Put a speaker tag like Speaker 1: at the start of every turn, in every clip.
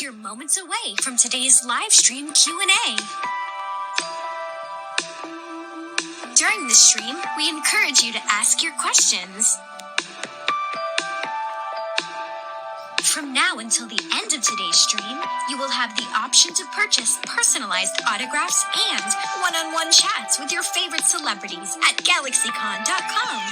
Speaker 1: You're moments away from today's live stream Q&A. During the stream, we encourage you to ask your questions. From now until the end of today's stream, you will have the option to purchase personalized autographs and one-on-one chats with your favorite celebrities at GalaxyCon.com.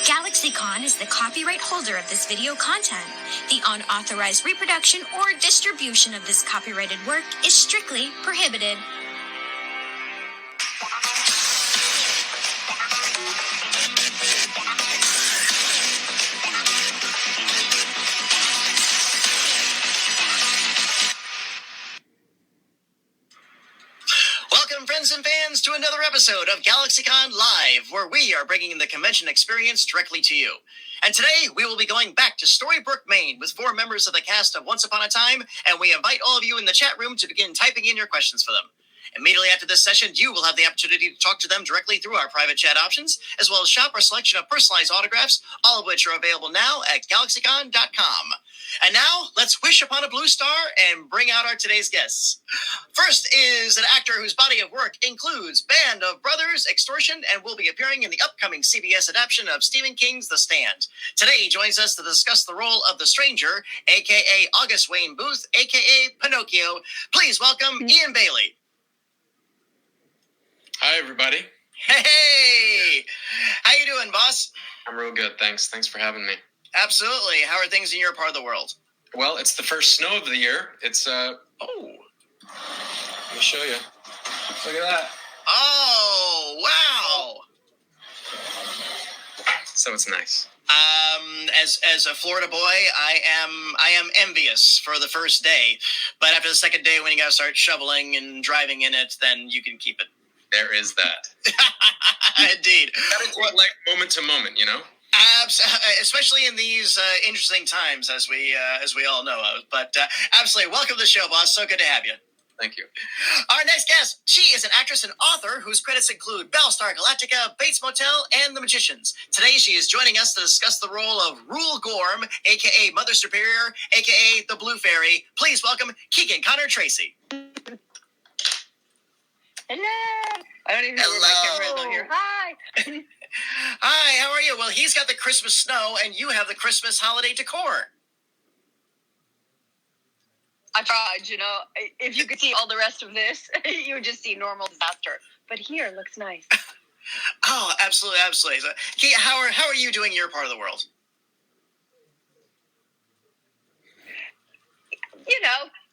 Speaker 1: GalaxyCon is the copyright holder of this video content. The unauthorized reproduction or distribution of this copyrighted work is strictly prohibited.
Speaker 2: Welcome, friends and fans, to another episode of GalaxyCon Live, where we are bringing the convention experience directly to you. And today, we will be going back to Storybrooke, Maine, with 4 members of the cast of Once Upon a Time, and we invite all of you in the chat room to begin typing in your questions for them. Immediately after this session, you will have the opportunity to talk to them directly through our private chat options, as well as shop our selection of personalized autographs, all of which are available now at GalaxyCon.com. And now, let's wish upon a blue star and bring out our today's guests. First is an actor whose body of work includes Band of Brothers, Extortion, and will be appearing in the upcoming CBS adaptation of Stephen King's The Stand. Today, he joins us to discuss the role of the Stranger, a.k.a. August Wayne Booth, a.k.a. Pinocchio. Please welcome Ian Bailey.
Speaker 3: Hi, everybody.
Speaker 2: Hey! How you doing, boss?
Speaker 3: I'm real good, thanks. Thanks for having me.
Speaker 2: Absolutely. How are things in your part of the world?
Speaker 3: Well, it's the first snow of the year. It's, let me show you. Look at that.
Speaker 2: Oh, wow.
Speaker 3: So it's nice.
Speaker 2: As a Florida boy, I am envious for the first day, but after the second day, when you gotta start shoveling and driving in it, then you can keep it.
Speaker 3: There is that.
Speaker 2: Indeed.
Speaker 3: Gotta take life moment to moment, you know?
Speaker 2: Especially in these interesting times, as we all know of. But absolutely, welcome to the show, boss. So good to have you.
Speaker 3: Thank you.
Speaker 2: Our next guest, she is an actress and author whose credits include Battlestar Galactica, Bates Motel, and The Magicians. Today, she is joining us to discuss the role of Rule Gorm, a.k.a. Mother Superior, a.k.a. the Blue Fairy. Please welcome Keegan Connor Tracy.
Speaker 4: Hello. I don't even know where my camera is on here. Hi.
Speaker 2: Hi, how are you? Well, he's got the Christmas snow, and you have the Christmas holiday decor.
Speaker 4: I tried, if you could see all the rest of this, you would just see normal disaster. But here, looks nice.
Speaker 2: Oh, absolutely, absolutely. So, Kate, how are you doing in your part of the world?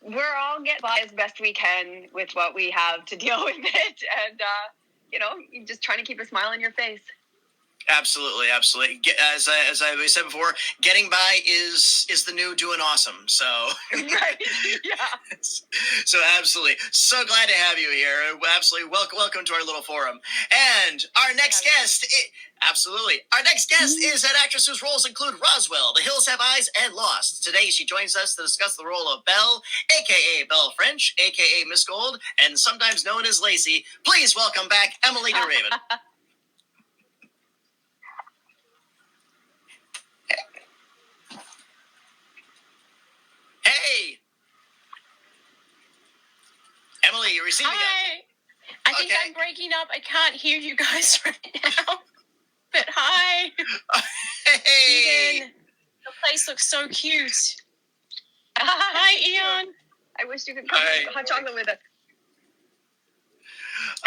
Speaker 4: We're all getting by as best we can with what we have to deal with it. And, you're just trying to keep a smile on your face.
Speaker 2: Absolutely, absolutely. As I said before, getting by is the new doing awesome. So,
Speaker 4: right, yeah.
Speaker 2: So absolutely, so glad to have you here. Absolutely, welcome to our little forum. And our next guest, absolutely, our next guest is an actress whose roles include Roswell, The Hills Have Eyes, and Lost. Today, she joins us to discuss the role of Belle, aka Belle French, aka Miss Gold, and sometimes known as Lacey. Please welcome back Emily DeRaven. Hey! Emily, you're receiving us.
Speaker 5: Hi. I think I'm breaking up. I can't hear you guys right now. But hi.
Speaker 2: Hey!
Speaker 5: Eden, the place looks so cute. Hi, Ian.
Speaker 4: I wish you could come to hot chocolate with us.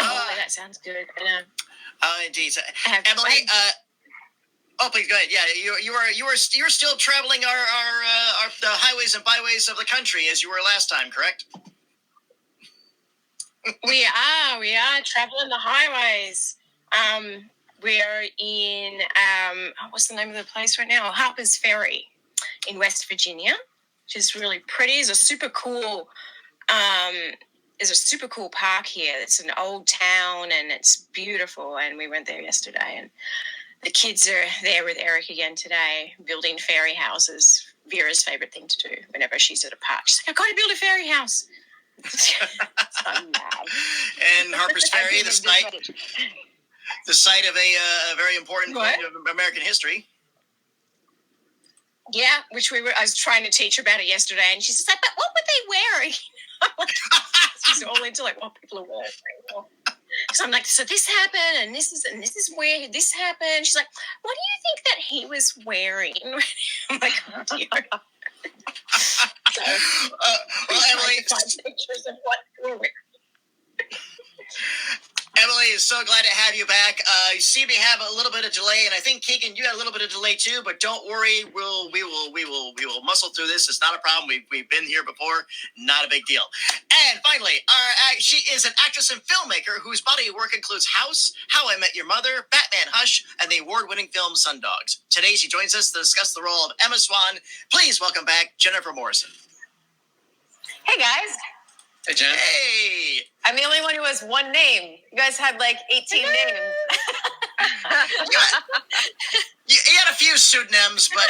Speaker 5: Oh, that sounds good. I know.
Speaker 2: Indeed. Emily, please go ahead. Yeah, you're still traveling our the highways and byways of the country as you were last time, correct?
Speaker 5: We are traveling the highways. We are in what's the name of the place right now? Harper's Ferry in West Virginia, which is really pretty. It's a super cool. There's a super cool park here. It's an old town and it's beautiful. And we went there yesterday and the kids are there with Eric again today, building fairy houses. Vera's favorite thing to do whenever she's at a park. She's like, I've got to build a fairy house. So mad.
Speaker 2: And Harper's Ferry this night. The site of a very important
Speaker 5: What?
Speaker 2: point of American history.
Speaker 5: Yeah, which I was trying to teach her about it yesterday, and she's just like, "But what were they wearing?" She's all into like what people are wearing. So I'm like, "So this happened, and this is where this happened." She's like, "What do you think that he was wearing?" I'm like, "Oh dear." So,
Speaker 2: Well, Emily,
Speaker 5: find pictures of what they were wearing.
Speaker 2: Emily is so glad to have you back. You see me have a little bit of delay, and I think Keegan, you had a little bit of delay too. But don't worry, we will muscle through this. It's not a problem. We've been here before. Not a big deal. And finally, she is an actress and filmmaker whose body of work includes House, How I Met Your Mother, Batman Hush, and the award-winning film Sundogs. Today, she joins us to discuss the role of Emma Swan. Please welcome back Jennifer Morrison.
Speaker 6: Hey guys,
Speaker 3: Hey, Jen.
Speaker 2: Hey.
Speaker 6: I'm the only one who has one name. You guys had like 18 names.
Speaker 2: You had a few pseudonyms, but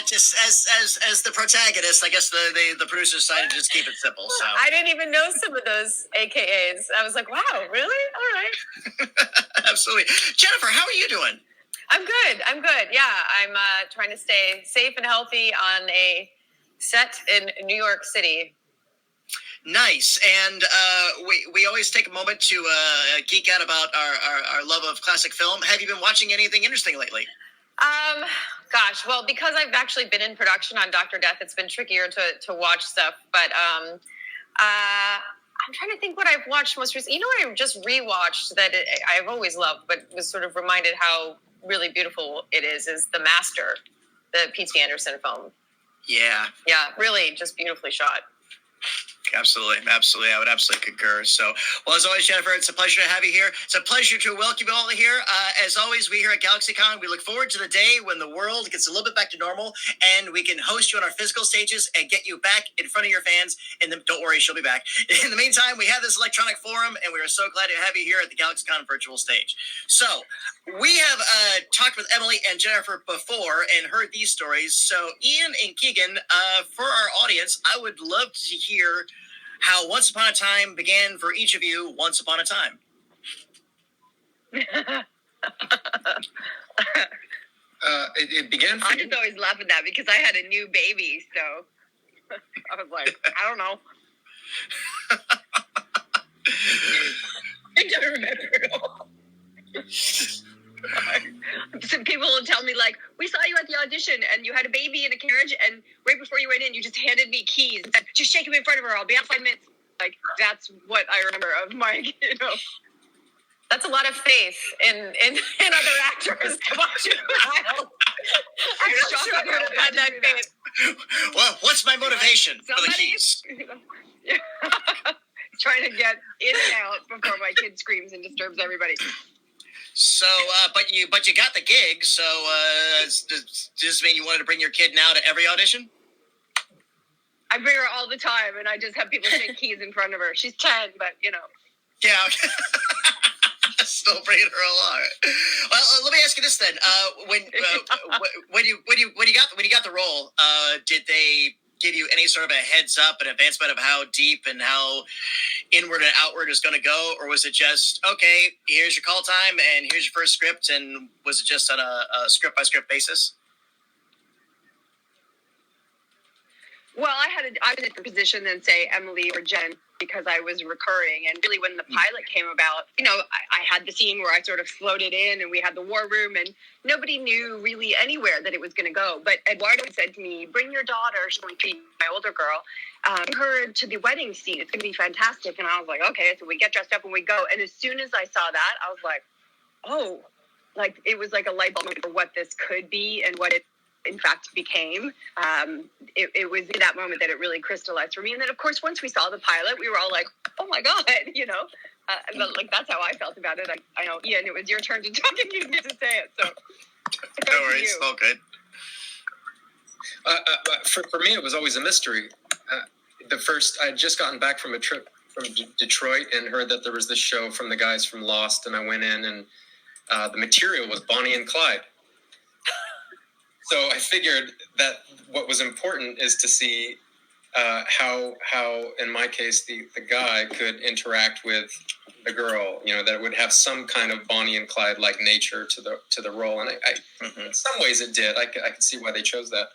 Speaker 2: just as the protagonist, I guess the producers decided to just keep it simple. So
Speaker 6: I didn't even know some of those AKAs. I was like, wow, really? All right.
Speaker 2: absolutely, Jennifer, how are you doing?
Speaker 6: I'm good. Yeah, I'm trying to stay safe and healthy on a set in New York City.
Speaker 2: Nice, and we always take a moment to geek out about our love of classic film. Have you been watching anything interesting lately?
Speaker 6: Gosh, well, because I've actually been in production on Dr. Death, it's been trickier to watch stuff. But I'm trying to think what I've watched most recently. You know what I just rewatched that I've always loved, but was sort of reminded how really beautiful it is The Master, the P.T. Anderson film.
Speaker 2: Yeah,
Speaker 6: Really just beautifully shot.
Speaker 2: Absolutely. I would absolutely concur. So, well, as always, Jennifer, it's a pleasure to have you here. It's a pleasure to welcome you all here. As always, we here at GalaxyCon, we look forward to the day when the world gets a little bit back to normal and we can host you on our physical stages and get you back in front of your fans. And don't worry, she'll be back. In the meantime, we have this electronic forum, and we are so glad to have you here at the GalaxyCon virtual stage. So, we have talked with Emily and Jennifer before and heard these stories. So, Ian and Keegan, for our audience, I would love to hear how Once Upon a Time began for each of you once upon a time.
Speaker 3: It began for
Speaker 4: I just always laugh at that because I had a new baby, so I was like, I don't know.
Speaker 5: I don't remember at all.
Speaker 4: Some people will tell me, like, we saw you at the audition and you had a baby in a carriage, and right before you went in, you just handed me keys and said, just shake him in front of her. I'll be out 5 minutes. Like, that's what I remember of Mike,
Speaker 6: That's a lot of faith in other actors to watch you. I'm not
Speaker 4: shocked
Speaker 6: sure I
Speaker 4: that
Speaker 6: would have had that
Speaker 4: do that.
Speaker 6: faith.
Speaker 2: Well, what's my motivation for the keys?
Speaker 4: Trying to get in and out before my kid screams and disturbs everybody.
Speaker 2: So, but you got the gig. So, does this mean you wanted to bring your kid now to every audition?
Speaker 4: I bring her all the time, and I just have people shake keys in front of her. She's 10, but
Speaker 2: Yeah. Okay. Still bringing her along. Well, let me ask you this then: when you got the role, did they give you any sort of a heads up, an advancement of how deep and how inward and outward is going to go, or was it just okay? Here's your call time, and here's your first script, and was it just on a script by script basis?
Speaker 4: Well, I was in a different position than, say, Emily or Jen, because I was recurring. And really, when the pilot came about, I had the scene where I sort of floated in and we had the war room, and nobody knew really anywhere that it was going to go. But Eduardo said to me, bring your daughter, she's my older girl, bring her to the wedding scene. It's going to be fantastic. And I was like, okay. So we get dressed up and we go. And as soon as I saw that, I was like, oh, like it was like a light bulb for what this could be and what it in fact became. It was in that moment that it really crystallized for me. And then, of course, once we saw the pilot, we were all like, oh my God, but like that's how I felt about it. I know, Ian, it was your turn to talk and you get to say it. So
Speaker 2: No worries, it's all good.
Speaker 3: For me, it was always a mystery. I had just gotten back from a trip from Detroit and heard that there was this show from the guys from Lost, and I went in and the material was Bonnie and Clyde. So I figured that what was important is to see how in my case, the guy could interact with the girl, that would have some kind of Bonnie and Clyde like nature to the role, and I in some ways it did. I could see why they chose that.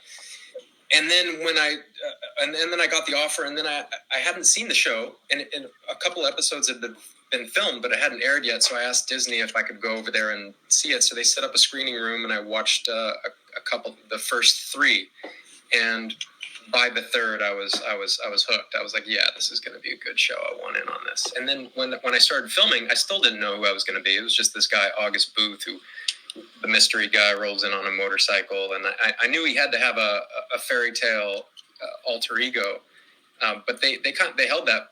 Speaker 3: And then when and then I got the offer, and then I hadn't seen the show, and a couple episodes had been filmed, but it hadn't aired yet. So I asked Disney if I could go over there and see it. So they set up a screening room, and I watched a couple, the first 3, and by the third, I was hooked. I was like, yeah, this is going to be a good show. I want in on this. And then when I started filming, I still didn't know who I was going to be. It was just this guy, August Booth, who, the mystery guy, rolls in on a motorcycle, and I knew he had to have a fairy tale alter ego, but they held that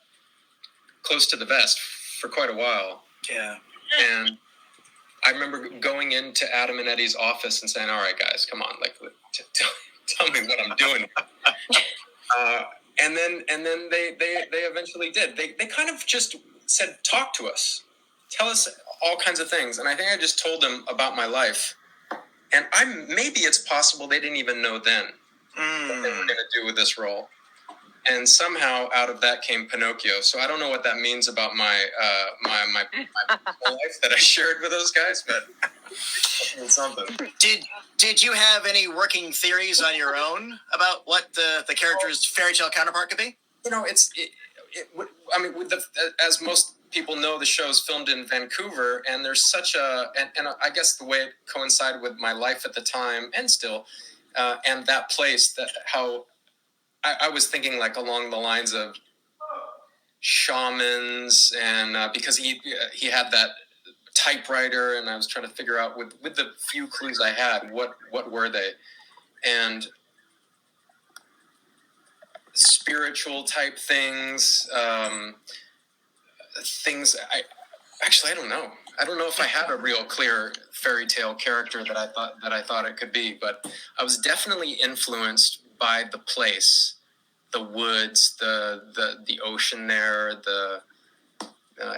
Speaker 3: close to the vest for quite a while.
Speaker 2: Yeah.
Speaker 3: And I remember going into Adam and Eddie's office and saying, "All right, guys, come on, like, tell me what I'm doing." And then they eventually did. They kind of just said, "Talk to us, tell us all kinds of things." And I think I just told them about my life. And maybe it's possible they didn't even know then what they were going to do with this role. And somehow out of that came Pinocchio. So I don't know what that means about my life that I shared with those guys, but it means something.
Speaker 2: Did you have any working theories on your own about what the character's fairy tale counterpart could be?
Speaker 3: As most people know, the show is filmed in Vancouver, and there's such and I guess the way it coincided with my life at the time, and still, and that place, that how I was thinking like along the lines of shamans, and because he had that typewriter, and I was trying to figure out with the few clues I had, what were they, and spiritual type things, things I don't know. I don't know if I had a real clear fairy tale character that I thought it could be, but I was definitely influenced by the place, the woods, the ocean there, the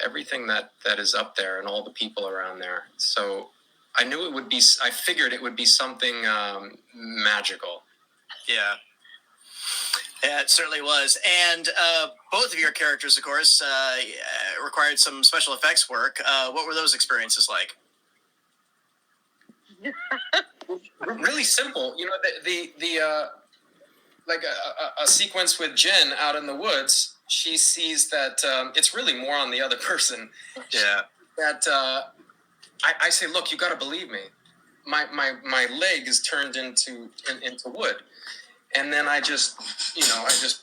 Speaker 3: everything that is up there, and all the people around there. So I figured it would be something magical.
Speaker 2: Yeah. Yeah, it certainly was. And both of your characters, of course, required some special effects work. What were those experiences like?
Speaker 3: Really simple. Like a sequence with Jen out in the woods, she sees that it's really more on the other person.
Speaker 2: Yeah.
Speaker 3: That I say, look, you got to believe me. My leg is turned into wood. And then I just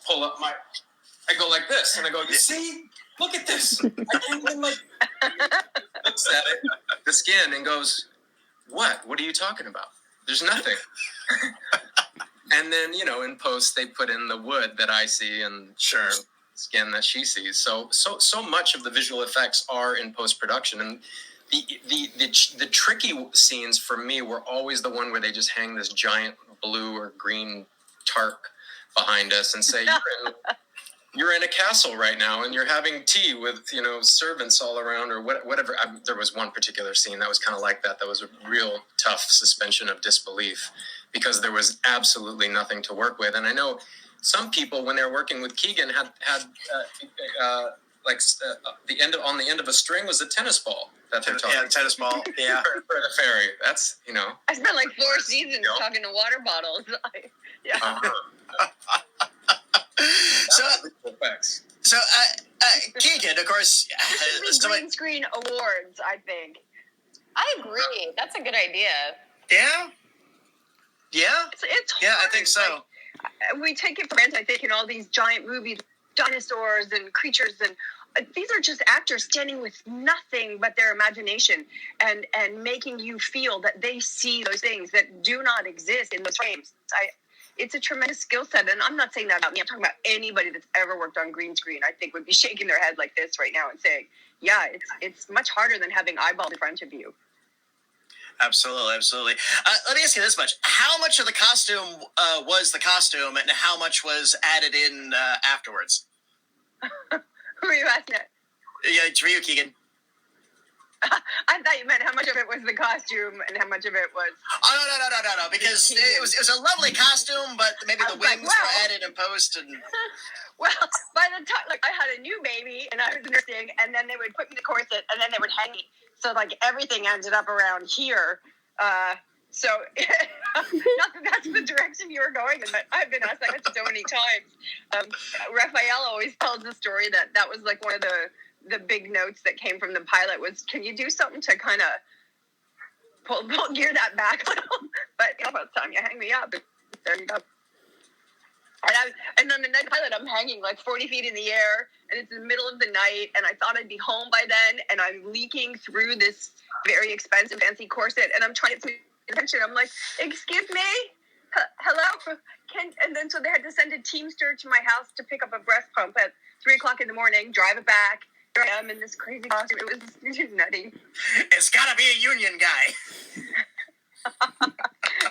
Speaker 3: pull up I go like this, and I go, you see? Look at this. I can't even looks at it, the skin, and goes, what? What are you talking about? There's nothing. And then, in post, they put in the wood that I see, and
Speaker 2: sure,
Speaker 3: skin that she sees. So much of the visual effects are in post-production. And the tricky scenes for me were always the one where they just hang this giant blue or green tarp behind us and say, you're in a castle right now, and you're having tea with servants all around, or whatever. There was one particular scene that was kind of like that. That was a real tough suspension of disbelief, because there was absolutely nothing to work with. And I know some people, when they're working with Keegan, had on the end of a string was a tennis ball that they're talking.
Speaker 2: Yeah, tennis ball. Yeah,
Speaker 3: for the ferry. That's
Speaker 4: I spent like 4 seasons talking to water bottles. Yeah.
Speaker 2: So Keegan, of course,
Speaker 4: green screen awards, I think.
Speaker 6: I agree. That's a good idea.
Speaker 2: Yeah. Yeah.
Speaker 4: It's hard.
Speaker 2: Yeah, I think so.
Speaker 4: Like, we take it for granted, I think, in all these giant movies, dinosaurs and creatures, and these are just actors standing with nothing but their imagination and making you feel that they see those things that do not exist in those frames. It's a tremendous skill set, and I'm not saying that about me. I'm talking about anybody that's ever worked on green screen. I think would be shaking their head like this right now and saying, yeah, it's much harder than having eyeballs in front of you.
Speaker 2: Absolutely. Let me ask you this much. How much of the costume was the costume, and how much was added in afterwards?
Speaker 4: Who are you asking at?
Speaker 2: Yeah, it's for you, Keegan.
Speaker 4: I thought you meant how much of it was the costume and how much of it was.
Speaker 2: Oh, no, because it was a lovely costume, but maybe the wings were added in post. And
Speaker 4: well, by the time, like, I had a new baby and I was nursing, and then they would put me in the corset, and then they would hang me. So, like, everything ended up around here. So, not that that's the direction you were going in, but I've been asked that so many times. Raphael always tells the story that was, like, one of the big notes that came from the pilot was, can you do something to kind of pull gear that back a little? But, by the time you hang me up, there you go. And then the night pilot, I'm hanging like 40 feet in the air, and it's the middle of the night, and I thought I'd be home by then, and I'm leaking through this very expensive, fancy corset, and I'm trying to get attention. I'm like, excuse me? Hello? And then so they had to send a Teamster to my house to pick up a breast pump at 3 o'clock in the morning, drive it back. Here I am in this crazy costume. It was nutty.
Speaker 2: It's got to be a union guy.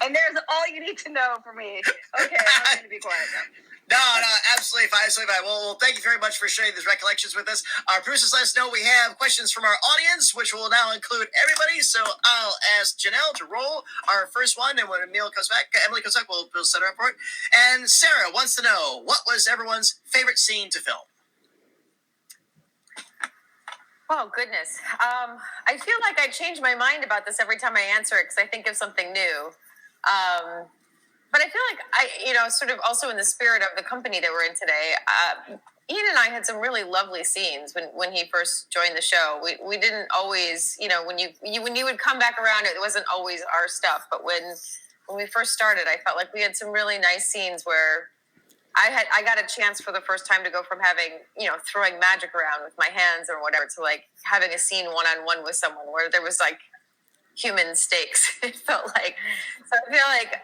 Speaker 4: And there's all you need to know for me. Okay, I'm going to be quiet now.
Speaker 2: No, absolutely fine. Well, thank you very much for sharing these recollections with us. Our producers let us know we have questions from our audience, which will now include everybody. So I'll ask Janelle to roll our first one, and when Emily comes back, we'll set her up for it. And Sarah wants to know, what was everyone's favorite scene to film?
Speaker 6: Oh, goodness. I feel like I change my mind about this every time I answer it because I think of something new. But I feel like sort of also in the spirit of the company that we're in today, Ian and I had some really lovely scenes when he first joined the show. We didn't always, when you would come back around, it wasn't always our stuff. But when we first started, I felt like we had some really nice scenes where I got a chance for the first time to go from having, throwing magic around with my hands or whatever to like having a scene one-on-one with someone where there was like human stakes. It felt like. So I feel like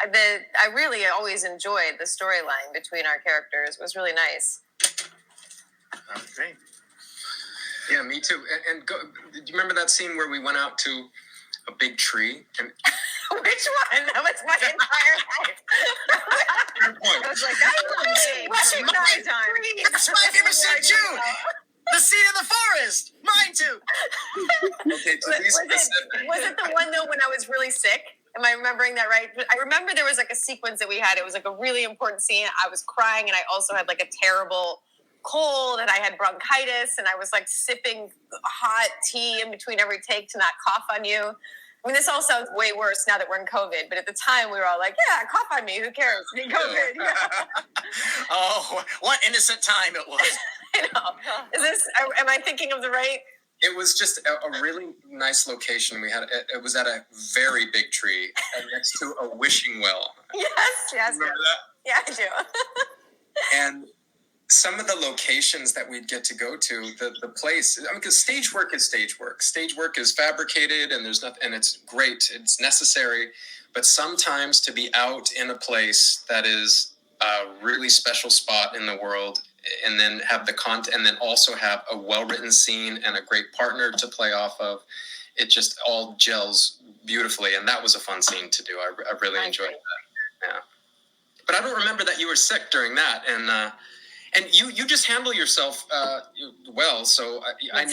Speaker 6: I really always enjoyed the storyline between our characters. It was really nice.
Speaker 2: Great.
Speaker 3: Yeah, me too. And do you remember that scene where we went out to a big tree? And
Speaker 6: which one? That was my entire life.
Speaker 4: I was like,
Speaker 2: That's my favorite scene too. The scene in the forest. Mine too.
Speaker 3: Okay,
Speaker 6: was it the one though when I was really sick? Am I remembering that right? I remember there was like a sequence that we had. It was like a really important scene. I was crying, and I also had like a terrible cold, and I had bronchitis, and I was like sipping hot tea in between every take to not cough on you. I mean, this all sounds way worse now that we're in COVID, but at the time we were all like, yeah, cough on me, who cares? COVID.
Speaker 2: Oh, what innocent time it was.
Speaker 6: I know. Am I thinking of the right?
Speaker 3: It was just a really nice location. We had it was at a very big tree and next to a wishing well.
Speaker 6: Yes.
Speaker 3: Remember that?
Speaker 6: Yeah, I do.
Speaker 3: And some of the locations that we'd get to go to, the place, because stage work is stage work. Stage work is fabricated, and there's nothing, and it's great, it's necessary. But sometimes to be out in a place that is a really special spot in the world, and then have the content, and then also have a well-written scene and a great partner to play off of, it just all gels beautifully. And that was a fun scene to do. I really enjoyed that. Yeah. But I don't remember that you were sick during that, and you just handle yourself well. So I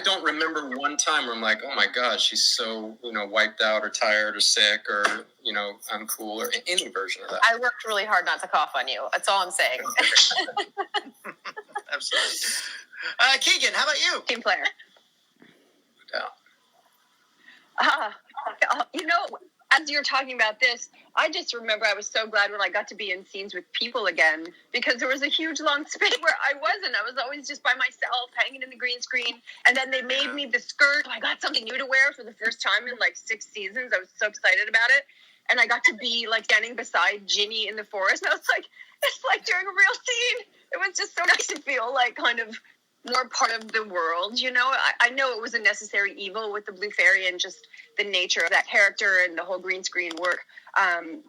Speaker 3: don't remember one time where I'm like, oh my gosh, she's so wiped out or tired or sick or uncool or any version of that.
Speaker 6: I worked really hard not to cough on you. That's all I'm saying.
Speaker 2: Absolutely. Keegan, how about you?
Speaker 4: Team player.
Speaker 3: Yeah.
Speaker 4: As you're talking about this, I just remember I was so glad when I got to be in scenes with people again, because there was a huge long space where I wasn't. I was always just by myself, hanging in the green screen. And then they made me the skirt. I got something new to wear for the first time in like 6 seasons. I was so excited about it. And I got to be like standing beside Ginny in the forest. And I was like, it's like during a real scene. It was just so nice to feel like kind of more part of the world, I know it was a necessary evil with the Blue Fairy and just the nature of that character and the whole green screen work.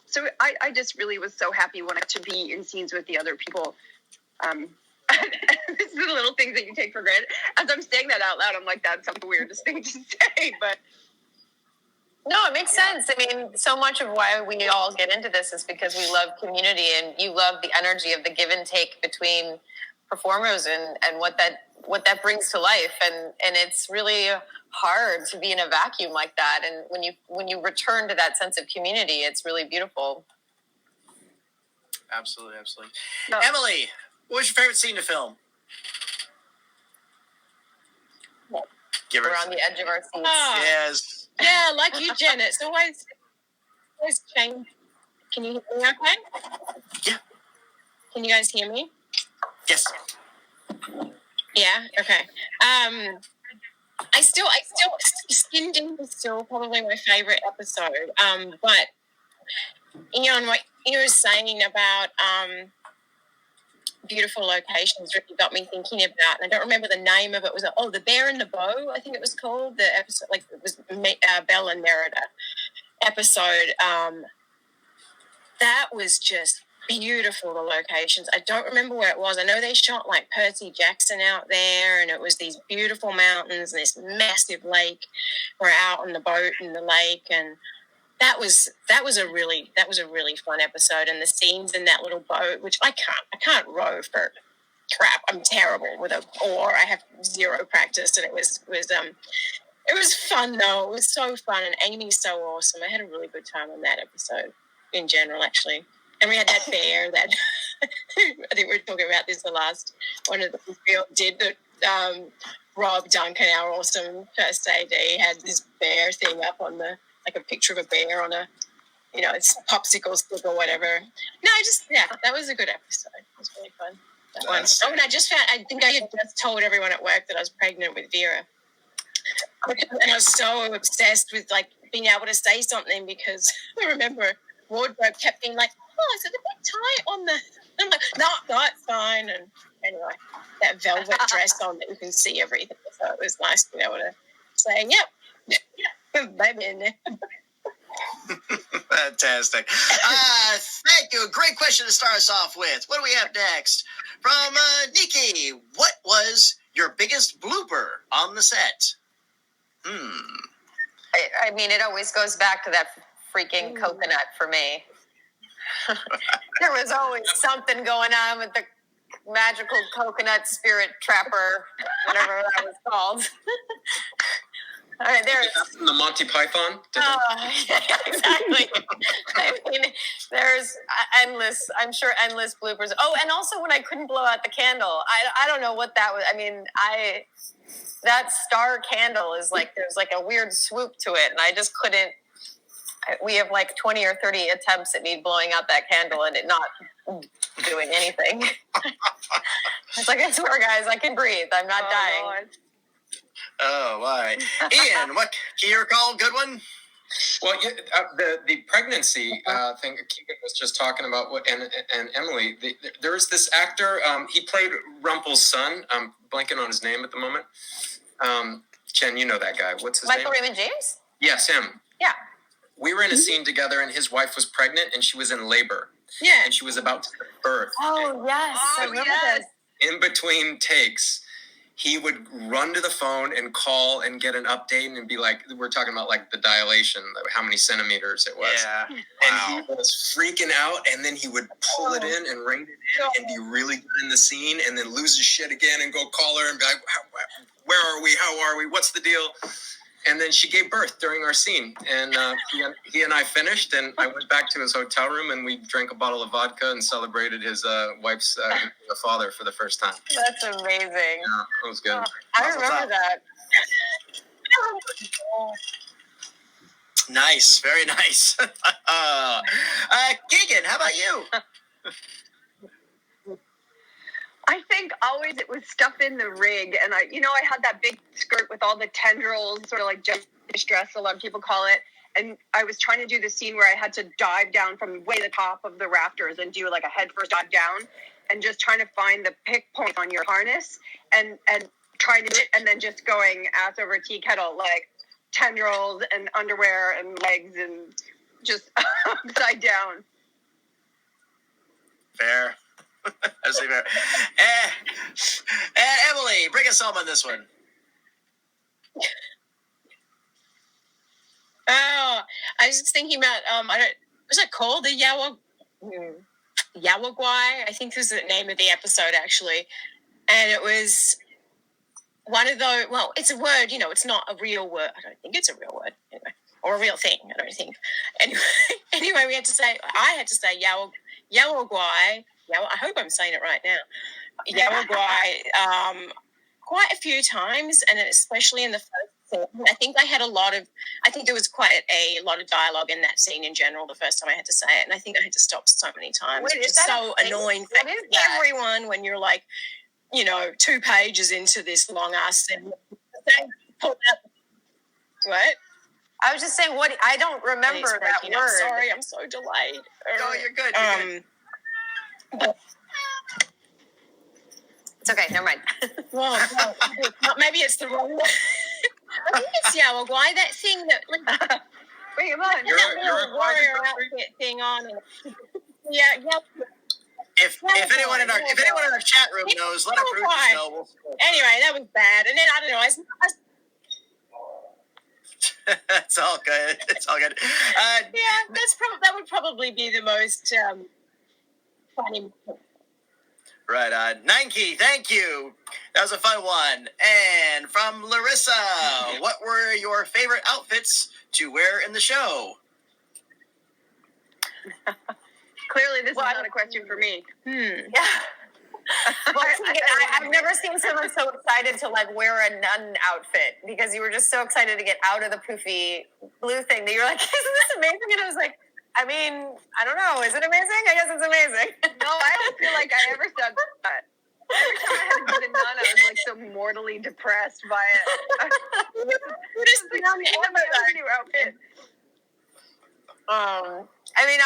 Speaker 4: So I just really was so happy when I got to be in scenes with the other people. It's the little things that you take for granted. As I'm saying that out loud, I'm like, that's the weirdest thing to say, but.
Speaker 6: No, it makes sense. I mean, so much of why we all get into this is because we love community, and you love the energy of the give and take between performers and what that what that brings to life, and it's really hard to be in a vacuum like that. And when you return to that sense of community, it's really beautiful.
Speaker 2: Absolutely.
Speaker 6: No.
Speaker 2: Emily, what was your favorite scene to film? Give her
Speaker 6: We're on the edge of our seats.
Speaker 5: Oh,
Speaker 2: Yes.
Speaker 5: yeah, like you, Jen. It's always changed. Can you hear me okay?
Speaker 2: Yeah.
Speaker 5: Can you guys hear me?
Speaker 2: Yes.
Speaker 5: Yeah. Okay. I still, Skin Deep is still probably my favorite episode. But Ian, what you were saying about beautiful locations really got me thinking about, and I don't remember the name of it. Was it The Bear and the Bow? I think it was called, the episode. Like it was Belle and Merida episode. That was just beautiful, the locations. I don't remember where it was. I know they shot like Percy Jackson out there, and it was these beautiful mountains and this massive lake. We're out on the boat in the lake, and that was a really fun episode. And the scenes in that little boat, which I can't row for crap. I'm terrible with an oar. I have zero practice, and it was fun though. It was so fun, and Amy's so awesome. I had a really good time on that episode in general, actually. And we had that bear that I think we were talking about this the last one of the we did that. Rob Duncan, our awesome first AD, had this bear thing up on like a picture of a bear on a, it's popsicle stick or whatever. No, that was a good episode. It was really fun. That one. Oh, and I think I had just told everyone at work that I was pregnant with Vera. And I was so obsessed with like being able to say something, because I remember wardrobe kept being like, "Oh, is it a bit tight on the?" And I'm like, "No, it's fine." And anyway, that velvet dress on that you can see everything, so it was nice to be able to say, "Yep, baby in there."
Speaker 2: Fantastic. Thank you. Great question to start us off with. What do we have next? From Nikki, what was your biggest blooper on the set?
Speaker 6: I mean, it always goes back to that freaking coconut for me. There was always something going on with the magical coconut spirit trapper, whatever that was called. All right, there's
Speaker 3: the Monty Python.
Speaker 6: exactly. I mean, there's endless bloopers. Oh, and also when I couldn't blow out the candle, I don't know what that was. I mean, that star candle is like, there's like a weird swoop to it, and I just couldn't. We have like 20 or 30 attempts at me blowing out that candle and it not doing anything. It's like, I swear, guys, I can breathe. I'm not dying.
Speaker 4: Lord.
Speaker 2: Oh, why? Ian, what can you recall? Good one?
Speaker 3: Well, the pregnancy thing Keegan was just talking about, and Emily, there was this actor, he played Rumpel's son. I'm blanking on his name at the moment. Jen, you know that guy. What's his
Speaker 6: Michael
Speaker 3: name?
Speaker 6: Raymond James?
Speaker 3: Yes, him.
Speaker 6: Yeah.
Speaker 3: We were in a scene together, and his wife was pregnant, and she was in labor.
Speaker 5: Yeah.
Speaker 3: And she was about to give birth.
Speaker 6: Oh, yes. I remember this.
Speaker 3: In between takes, he would run to the phone and call and get an update and be like, we're talking about like the dilation, how many centimeters it was.
Speaker 2: Yeah.
Speaker 3: And he was freaking out, and then he would pull it in and rein it in and be really good in the scene, and then lose his shit again and go call her and be like, where are we? How are we? What's the deal? And then she gave birth during our scene, and he and I finished, and I went back to his hotel room, and we drank a bottle of vodka and celebrated his wife's father for the first time.
Speaker 6: That's amazing.
Speaker 3: Yeah, it was good.
Speaker 6: I remember that.
Speaker 2: Nice. Very nice. Keegan, how about you?
Speaker 4: I think always it was stuff in the rig, and I had that big skirt with all the tendrils, sort of like jellyfish dress, a lot of people call it. And I was trying to do the scene where I had to dive down from way the top of the rafters and do like a head first dive down, and just trying to find the pick point on your harness and trying to do it, and then just going ass over tea kettle, like tendrils and underwear and legs and just upside down.
Speaker 2: Fair. Absolutely fair. Emily, bring us home on this one.
Speaker 5: Oh, I was just thinking about was it called the Yawagwai? I think was the name of the episode actually, and it was one of those. Well, it's a word. It's not a real word. I don't think it's a real word anyway, or a real thing. I don't think. Anyway, I had to say Yawaguai. I hope I'm saying it right now. Yawaguai. Quite a few times, and especially in the first scene. I think there was quite a lot of dialogue in that scene in general the first time I had to say it, and I think I had to stop so many times, which is so annoying for everyone when you're like, 2 pages into this long ass scene. What?
Speaker 6: I was just saying, what I don't remember that word.
Speaker 5: Sorry, I'm so delayed.
Speaker 2: No, you're good. You're good.
Speaker 6: It's okay, never mind.
Speaker 5: Well, maybe it's the wrong one. I think it's Yawaguai, that thing that
Speaker 6: Bring him on.
Speaker 5: that little warrior outfit thing on. Yeah.
Speaker 2: If anyone in our chat room knows, let our producers know.
Speaker 5: Anyway, that was bad. And then I don't know.
Speaker 2: It's all good. It's all good.
Speaker 5: That would probably be the most funny.
Speaker 2: Right. Nike, thank you. That was a fun one. And from Larissa, what were your favorite outfits to wear in the show?
Speaker 4: Clearly, this is not a question for me.
Speaker 6: Yeah. Well, I've never seen someone so excited to wear a nun outfit, because you were just so excited to get out of the poofy blue thing that you're like, isn't this amazing? And I was like, I don't know. Is it amazing? I guess it's amazing.
Speaker 4: No, I don't feel like I ever said that. Every time I had to be the nun, I was so mortally depressed by it. New outfit.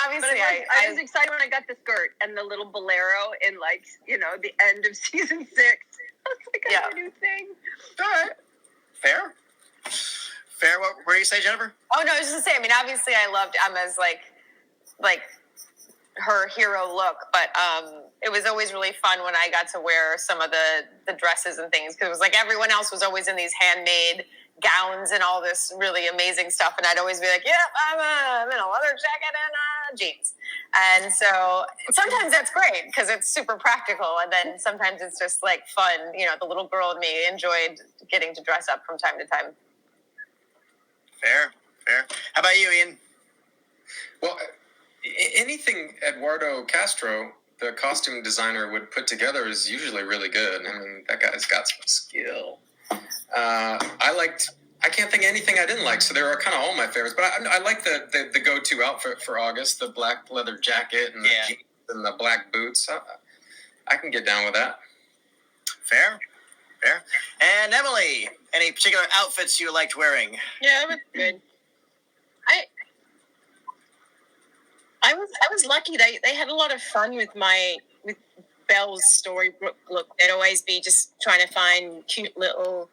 Speaker 6: Obviously,
Speaker 4: I was excited when I got the skirt and the little bolero in the end of season 6. I was like, I have a new thing.
Speaker 2: All right. Fair. What were you saying, Jennifer?
Speaker 6: Oh no, I was just gonna say. Obviously, I loved Emma's like her hero look, but it was always really fun when I got to wear some of the dresses and things, because it was like everyone else was always in these handmade gowns and all this really amazing stuff, and I'd always be like, "Yep, I'm in a leather jacket and jeans." And so sometimes that's great because it's super practical, and then sometimes it's just fun. The little girl in me enjoyed getting to dress up from time to time.
Speaker 2: Fair. How about you, Ian?
Speaker 3: Well, anything Eduardo Castro, the costume designer, would put together is usually really good. That guy's got some skill. I can't think of anything I didn't like, so they were kind of all my favorites. But I like the go-to outfit for August, the black leather jacket and the jeans and the black boots. I can get down with that.
Speaker 2: Fair. And Emily, any particular outfits you liked wearing?
Speaker 5: Yeah, it was good. I was lucky. They had a lot of fun with Belle's storybook look. They'd always be just trying to find cute little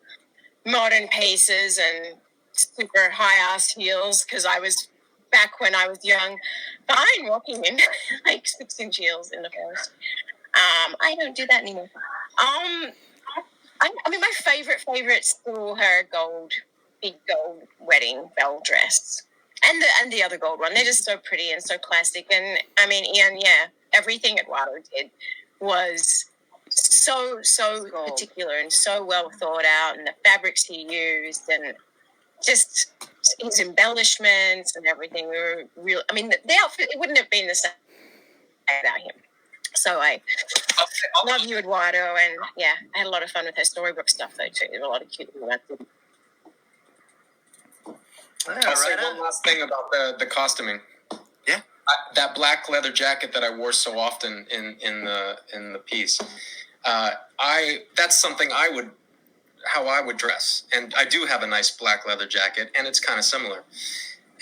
Speaker 5: modern pieces and super high-ass heels, because I was, back when I was young, fine walking in 6-inch heels in the forest. I don't do that anymore. My favorite still her big gold wedding bell dress, and the other gold one. They're just so pretty and so classic. And Ian, everything Eduardo did was so particular and so well thought out, and the fabrics he used and just his embellishments and everything were real. The outfit, it wouldn't have been the same without him. So I love you, Eduardo, and I had a lot of fun with her storybook stuff though too. There were a lot of cute little outfits.
Speaker 3: I'll say one last thing about the costuming.
Speaker 2: Yeah,
Speaker 3: that black leather jacket that I wore so often in the piece. That's something how I would dress, and I do have a nice black leather jacket, and it's kind of similar.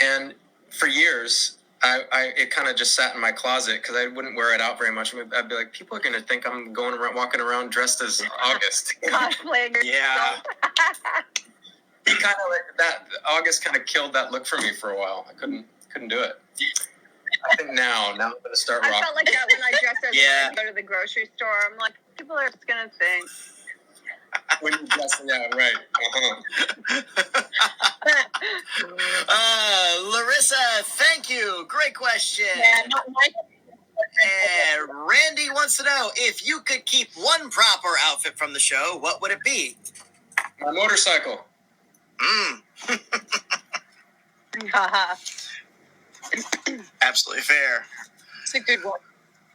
Speaker 3: And for years, it kind of just sat in my closet because I wouldn't wear it out very much. I'd be like, people are going to think I'm walking around dressed as August.
Speaker 4: Cosplaying.
Speaker 2: Yeah.
Speaker 3: He kind of that. August kind of killed that look for me for a while. I couldn't do it. I think now I'm going to start rocking.
Speaker 4: I felt like that when I dressed as I go to the grocery store. I'm like, people are just going to think.
Speaker 3: When you dress, right.
Speaker 2: Larissa, thank you. Great question. And Randy wants to know, if you could keep one proper outfit from the show, what would it be?
Speaker 3: My motorcycle.
Speaker 2: Absolutely fair.
Speaker 5: It's a good one.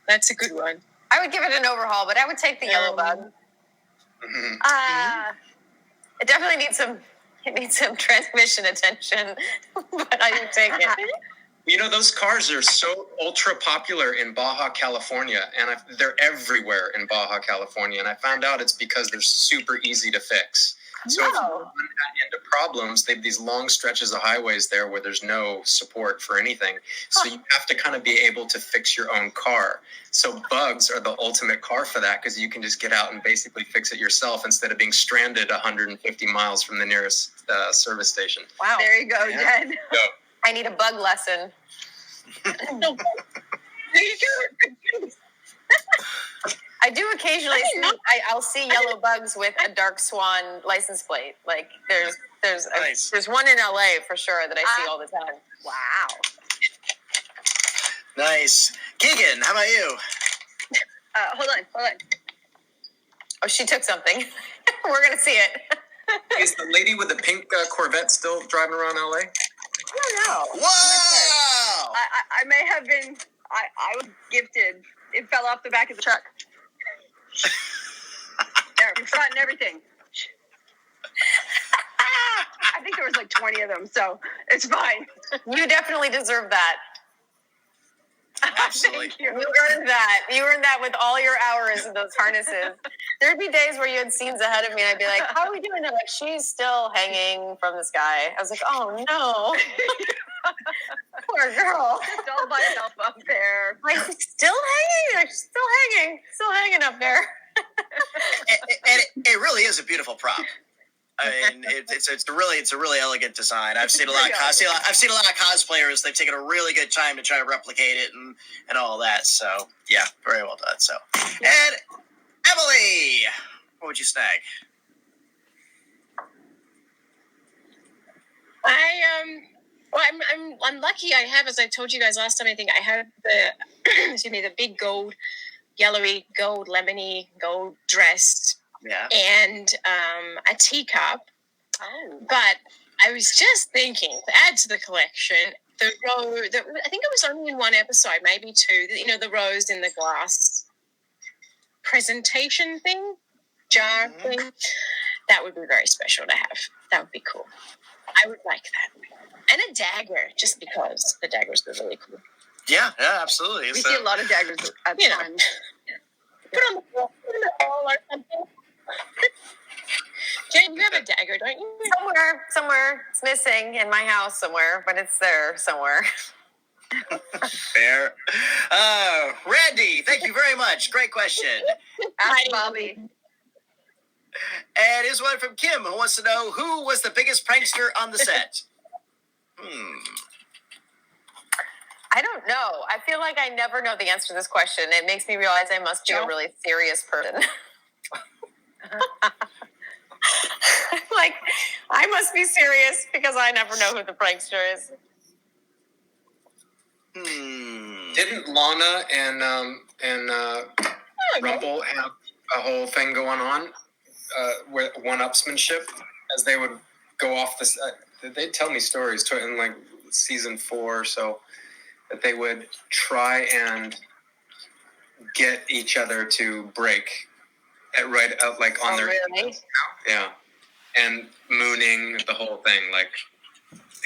Speaker 5: That's a good one.
Speaker 6: I would give it an overhaul, but I would take the yellow bug. It definitely needs some transmission attention, but I would take it.
Speaker 3: You know, those cars are so ultra popular in Baja California, and they're everywhere in Baja California. And I found out it's because they're super easy to fix. So if you run into problems, they have these long stretches of highways there where there's no support for anything. So you have to kind of be able to fix your own car. So bugs are the ultimate car for that, because you can just get out and basically fix it yourself instead of being stranded 150 miles from the nearest service station.
Speaker 4: Wow. There you go, Jen.
Speaker 3: So,
Speaker 6: I need a bug lesson.
Speaker 5: There you go.
Speaker 6: I do occasionally I'll see yellow bugs with a dark swan license plate. Like there's one in LA for sure that I see all the time.
Speaker 4: Wow.
Speaker 2: Nice. Keegan, how about you?
Speaker 4: Hold on.
Speaker 6: Oh, she took something. We're gonna see it.
Speaker 3: is the lady with the pink Corvette still driving around LA?
Speaker 6: I don't know.
Speaker 2: Wow!
Speaker 4: I may have been. I was gifted. It fell off the back of the truck. There, front and everything. I think there was like 20 of them, so it's fine.
Speaker 6: You definitely deserve that.
Speaker 2: Absolutely.
Speaker 4: Thank you.
Speaker 6: You earned that. You earned that with all your hours in those harnesses. There'd be days where you had scenes ahead of me, and I'd be like, "How are we doing?" They're like, "She's still hanging from the sky." I was like, "Oh no, poor girl."
Speaker 4: Just all by herself up there.
Speaker 6: Like, still hanging? Still hanging up there.
Speaker 2: and it really is a beautiful prop. I mean, it's a really elegant design. I've seen a lot of cosplayers. They've taken a really good time to try to replicate it and all that. So yeah, very well done. So, and Emily, what would you snag?
Speaker 5: I'm lucky. I have, as I told you guys last time, I think I have the big gold, yellowy gold, lemony gold dress.
Speaker 2: Yeah.
Speaker 5: And a teacup.
Speaker 6: Oh.
Speaker 5: But I was just thinking, to add to the collection, I think it was only in one episode, maybe two, the rose in the glass presentation thing, jar thing. That would be very special to have. That would be cool. I would like that. And a dagger, just because the daggers were really cool.
Speaker 2: Yeah, absolutely.
Speaker 4: We see a lot of daggers at times.
Speaker 5: Put on the wall or something. Jen, you have a dagger, don't you?
Speaker 6: Somewhere. It's missing in my house somewhere, but it's there somewhere.
Speaker 2: Fair. Randy, thank you very much. Great question.
Speaker 4: Ask Bobby.
Speaker 2: And here's one from Kim, who wants to know, who was the biggest prankster on the set?
Speaker 6: I don't know. I feel like I never know the answer to this question. It makes me realize I must be a really serious person. Like, I must be serious because I never know who the prankster is.
Speaker 3: Didn't Lana and Rumble have a whole thing going on with one-upsmanship as they would go off the set? They'd tell me stories in like season 4 or so that they would try and get each other to break on their
Speaker 6: really?
Speaker 3: Yeah, and mooning, the whole thing, like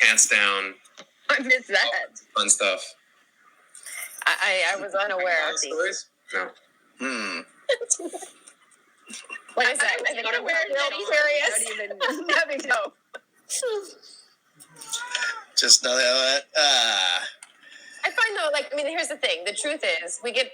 Speaker 3: pants down.
Speaker 4: I missed that.
Speaker 3: Fun stuff.
Speaker 6: I was unaware of these.
Speaker 3: Stories? No.
Speaker 6: What is that? I think I'm real serious.
Speaker 4: Let me know.
Speaker 2: Just know that.
Speaker 6: I find though, here's the thing. The truth is, we get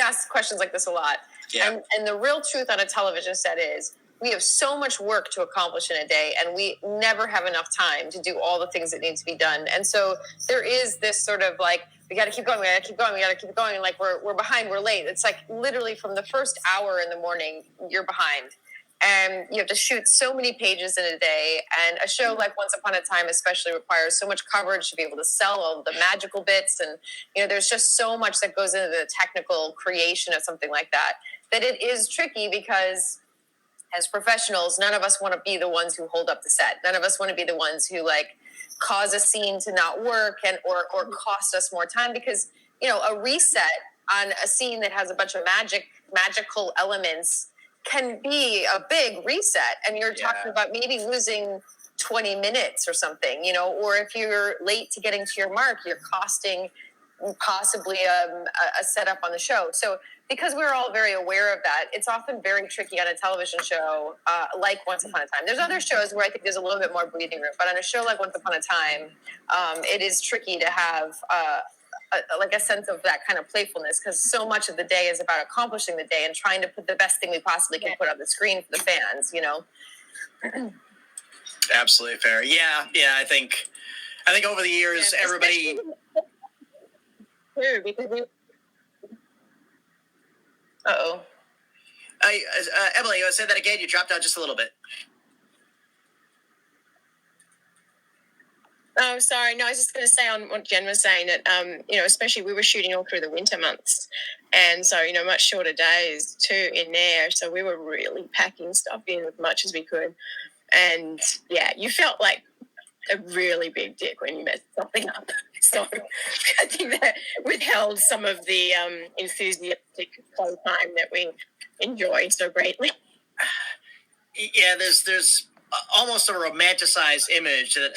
Speaker 6: asked questions like this a lot.
Speaker 2: Yeah.
Speaker 6: And the real truth on a television set is we have so much work to accomplish in a day, and we never have enough time to do all the things that need to be done. And so there is this sort of like, we got to keep going, we got to keep going. And like, we're behind, we're late. It's like literally from the first hour in the morning, you're behind. And you have to shoot so many pages in a day. And a show like Once Upon a Time especially requires so much coverage to be able to sell all the magical bits. And, there's just so much that goes into the technical creation of something like that, that it is tricky because as professionals, none of us want to be the ones who hold up the set. None of us want to be the ones who like cause a scene to not work and or cost us more time, because a reset on a scene that has a bunch of magical elements can be a big reset, and you're talking about maybe losing 20 minutes or something, or if you're late to getting to your mark, you're costing possibly a setup on the show. So because we're all very aware of that, it's often very tricky on a television show like Once Upon a Time. There's other shows where I think there's a little bit more breathing room, but on a show like Once Upon a Time, it is tricky to have a sense of that kind of playfulness, because so much of the day is about accomplishing the day and trying to put the best thing we possibly can put on the screen for the fans,
Speaker 2: Absolutely fair. Yeah. I think over the years, everybody.
Speaker 6: Too, because
Speaker 2: Emily, you want to say that again? You dropped out just a little bit.
Speaker 5: Oh, sorry. No, I was just going to say on what Jen was saying that, especially we were shooting all through the winter months. And so, much shorter days too in there. So we were really packing stuff in as much as we could. And yeah, you felt like a really big dick when you messed something up. So I think that withheld some of the enthusiastic play time that we enjoy so greatly.
Speaker 2: Yeah, there's almost a romanticized image that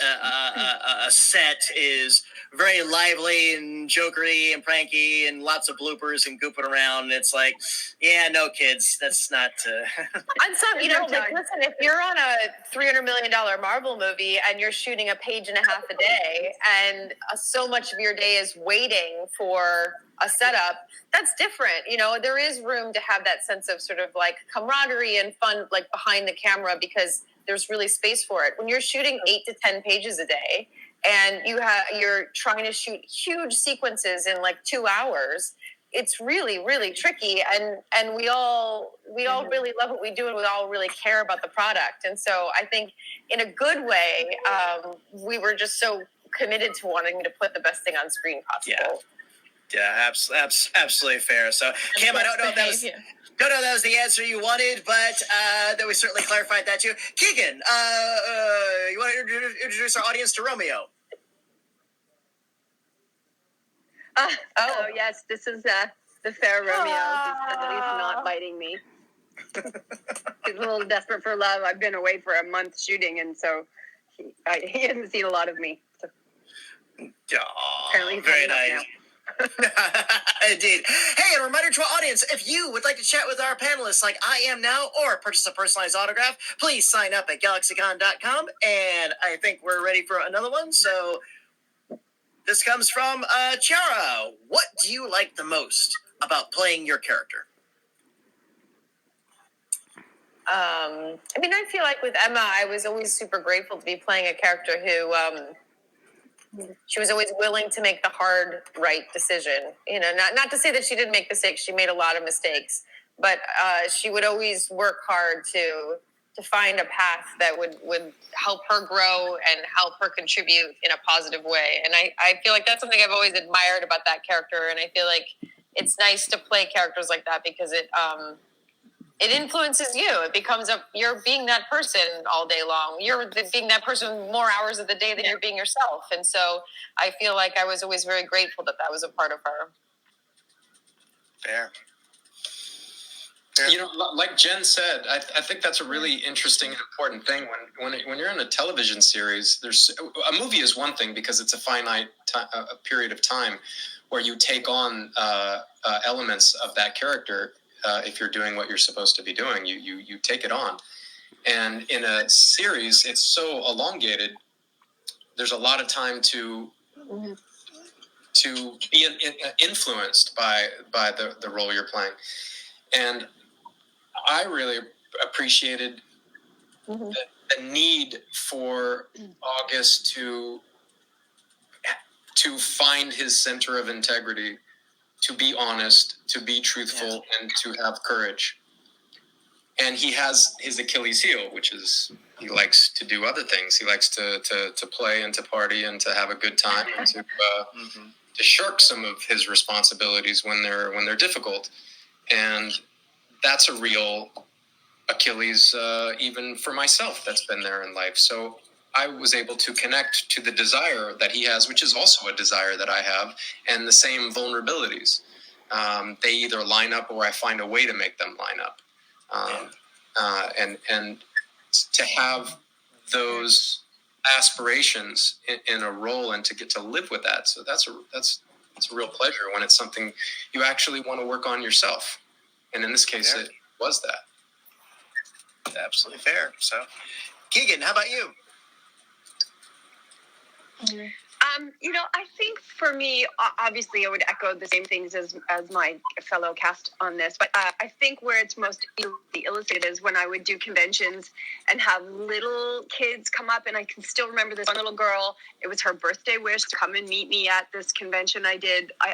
Speaker 2: a set is very lively and jokery and pranky and lots of bloopers and gooping around. It's like, yeah, no, kids, that's not.
Speaker 6: On some, listen, if you're on a $300 million Marvel movie and you're shooting a page and a half a day, and so much of your day is waiting for a setup, that's different. There is room to have that sense of sort of like camaraderie and fun, like behind the camera, because there's really space for it. When you're shooting 8 to 10 pages a day and you're trying to shoot huge sequences in like 2 hours, it's really, really tricky. And we all really love what we do, and we all really care about the product. And so I think in a good way, we were just so committed to wanting to put the best thing on screen possible.
Speaker 2: Yeah, absolutely fair. So, Kim, I don't know if that was the answer you wanted, but then we certainly clarified that too. Keegan, you want to introduce our audience to Romeo?
Speaker 4: Yes, this is the fair Romeo. He's at least not biting me. He's a little desperate for love. I've been away for a month shooting, and so he hasn't seen a lot of me. So apparently he's
Speaker 2: very
Speaker 4: nice.
Speaker 2: now. Indeed. Hey, a reminder to our audience, if you would like to chat with our panelists like I am now, or purchase a personalized autograph, please sign up at galaxycon.com. And I think we're ready for another one. So this comes from Chiara. What do you like the most about playing your character?
Speaker 6: I feel like with Emma, I was always super grateful to be playing a character who she was always willing to make the hard, right decision. Not to say that she didn't make mistakes. She made a lot of mistakes, but she would always work hard to find a path that would help her grow and help her contribute in a positive way. And I feel like that's something I've always admired about that character. And I feel like it's nice to play characters like that, because it influences you. It becomes you're being that person all day long. You're being that person more hours of the day than you're being yourself. And so I feel like I was always very grateful that was a part of her.
Speaker 2: Fair.
Speaker 3: Like Jen said, I think that's a really interesting and important thing. When you're in a television series, a movie is one thing because it's a finite a period of time where you take on elements of that character. If you're doing what you're supposed to be doing, you take it on. And in a series, it's so elongated. There's a lot of time to be influenced by the role you're playing. And I really appreciated the need for August to find his center of integrity, to be honest, to be truthful, and to have courage. And he has his Achilles heel, which is he likes to do other things. He likes to play and to party and to have a good time and to shirk some of his responsibilities when they're difficult. And that's a real Achilles, even for myself, that's been there in life. So I was able to connect to the desire that he has, which is also a desire that I have, and the same vulnerabilities. They either line up or I find a way to make them line up. And to have those aspirations in a role and to get to live with that. So that's a real pleasure when it's something you actually want to work on yourself. And in this case, it was that.
Speaker 2: Absolutely fair. So, Keegan, how about you?
Speaker 4: I think for me, obviously, I would echo the same things as my fellow cast on this. But I think where it's most illustrated is when I would do conventions and have little kids come up. And I can still remember this one little girl. It was her birthday wish to come and meet me at this convention I did. I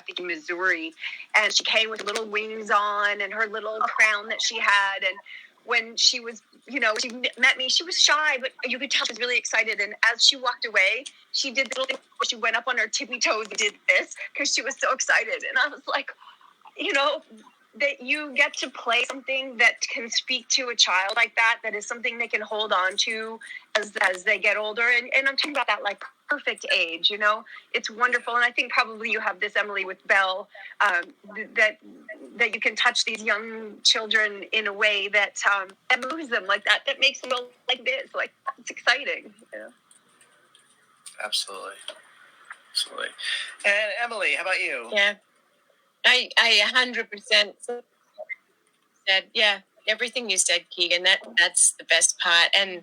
Speaker 4: think in Missouri. And she came with little wings on and her little crown that she had. And when she was, she met me, she was shy, but you could tell she was really excited. And as she walked away, she did this little thing where she went up on her tippy toes and did this because she was so excited. And I was like, that you get to play something that can speak to a child like that is something they can hold on to as they get older. And I'm talking about that like perfect age, it's wonderful. And I think probably you have this, Emily, with Belle, that you can touch these young children in a way that moves them like that makes them go like this. Like, it's exciting.
Speaker 2: Absolutely. And Emily, how about you?
Speaker 5: Yeah, I 100% said, everything you said, Keegan. That's the best part, and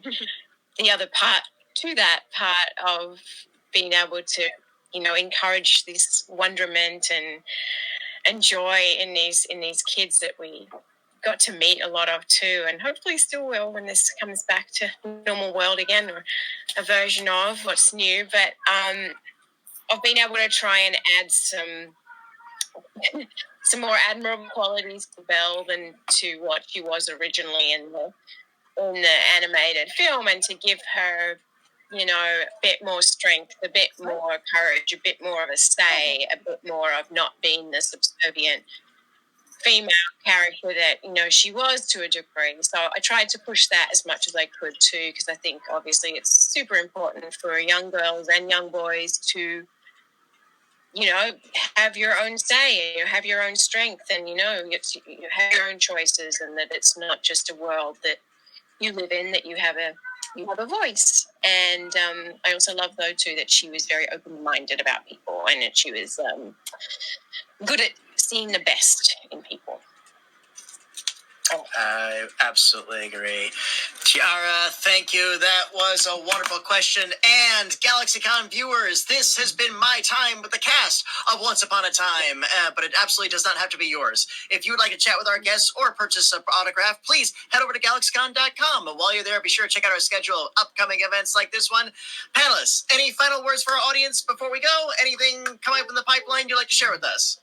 Speaker 5: the other part to that part of being able to, encourage this wonderment and joy in these kids that we got to meet a lot of too, and hopefully still will when this comes back to normal world again, or a version of what's new. But I've been able to try and add some more admirable qualities to Belle than to what she was originally in the animated film, and to give her, a bit more strength, a bit more courage, a bit more of a say, a bit more of not being the subservient female character that, she was to a degree. So I tried to push that as much as I could too, because I think obviously it's super important for young girls and young boys to, have your own say, have your own strength, and, you have your own choices, and that it's not just a world that you live in, that you have a voice. And I also love, though, too, that she was very open-minded about people, and that she was good at seeing the best in people.
Speaker 2: I absolutely agree. Tiara, thank you. That was a wonderful question. And GalaxyCon viewers, this has been my time with the cast of Once Upon a Time, but it absolutely does not have to be yours. If you would like to chat with our guests or purchase an autograph, please head over to GalaxyCon.com. And while you're there, be sure to check out our schedule of upcoming events like this one. Panelists, any final words for our audience before we go? Anything coming up in the pipeline you'd like to share with us?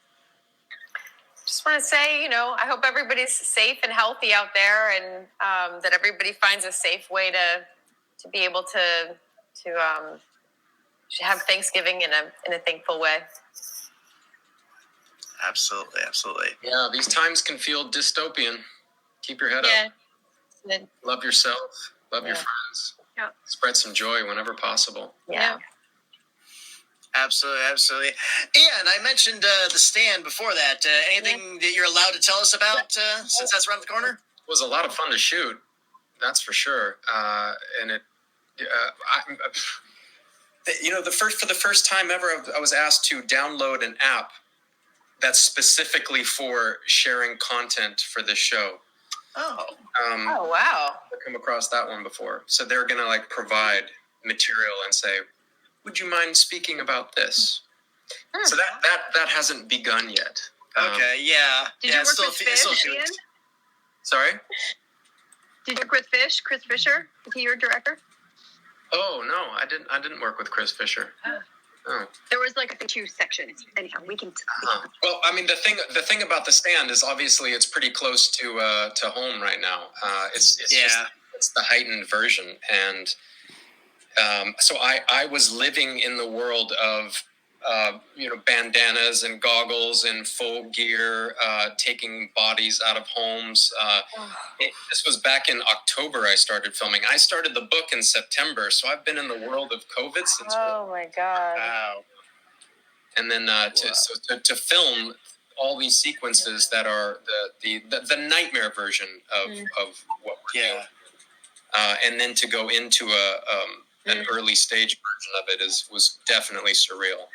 Speaker 6: Just want to say, I hope everybody's safe and healthy out there, and that everybody finds a safe way to be able to have Thanksgiving in a thankful way.
Speaker 2: Absolutely.
Speaker 3: Yeah, these times can feel dystopian. Keep your head up. Love yourself. Love your friends.
Speaker 4: Yeah.
Speaker 3: Spread some joy whenever possible.
Speaker 6: Yeah.
Speaker 2: Absolutely. Ian, I mentioned the stand before that. Anything that you're allowed to tell us about since that's around the corner?
Speaker 3: It was a lot of fun to shoot, that's for sure. And it, for the first time ever, I was asked to download an app that's specifically for sharing content for this show.
Speaker 2: Oh.
Speaker 6: Oh, wow.
Speaker 3: I've come across that one before. So they're going to provide material and say, would you mind speaking about this? So that hasn't begun yet.
Speaker 2: Okay, yeah.
Speaker 4: Did you work with Fish, Ian?
Speaker 3: Sorry?
Speaker 4: Did you work with Fish, Chris Fisher? Is he your director?
Speaker 3: Oh, no, I didn't work with Chris Fisher. Oh.
Speaker 4: There was 2 sections. Anyhow, we can.
Speaker 3: Well, I mean, the thing about the stand is obviously it's pretty close to home right now. It's the heightened version, and so I was living in the world of bandanas and goggles and full gear, taking bodies out of homes. This was back in October I started filming. I started the book in September, so I've been in the world of COVID since.
Speaker 6: Oh my God.
Speaker 2: Wow.
Speaker 3: And then to film all these sequences that are the nightmare version of what we're doing. And then to go into an early stage version of it was definitely surreal.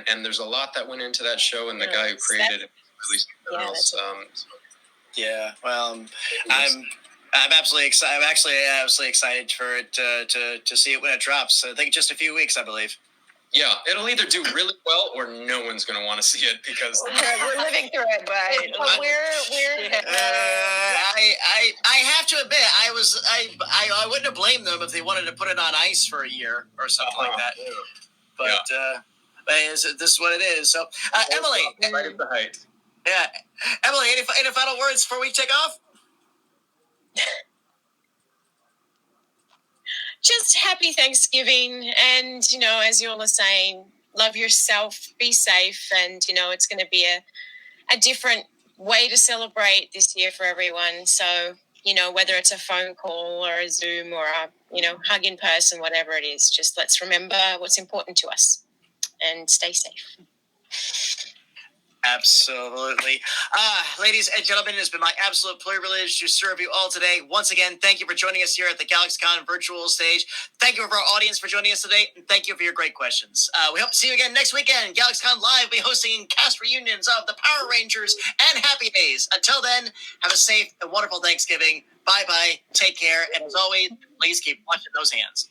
Speaker 3: And there's a lot that went into that show, and the guy who created it really something else.
Speaker 2: I'm absolutely excited. I'm actually absolutely excited for it to see it when it drops. I think just a few weeks, I believe.
Speaker 3: Yeah, it'll either do really well or no one's going to want to see it because
Speaker 6: we're living through it. But
Speaker 2: I have to admit, I wouldn't have blamed them if they wanted to put it on ice for a year or something like that. But this is what it is. So, Emily,
Speaker 3: right at the height.
Speaker 2: Yeah, Emily, any final words before we take off?
Speaker 5: Just happy Thanksgiving, and as you all are saying, love yourself, be safe, and it's going to be a different way to celebrate this year for everyone. So whether it's a phone call or a Zoom or a hug in person, whatever it is, just let's remember what's important to us and stay safe.
Speaker 2: Absolutely. Ladies and gentlemen, it has been my absolute privilege to serve you all today. Once again, thank you for joining us here at the GalaxyCon virtual stage. Thank you for our audience for joining us today, and thank you for your great questions. We hope to see you again next weekend. GalaxyCon Live will be hosting cast reunions of the Power Rangers and Happy Days. Until then, have a safe and wonderful Thanksgiving. Bye-bye. Take care. And as always, please keep washing those hands.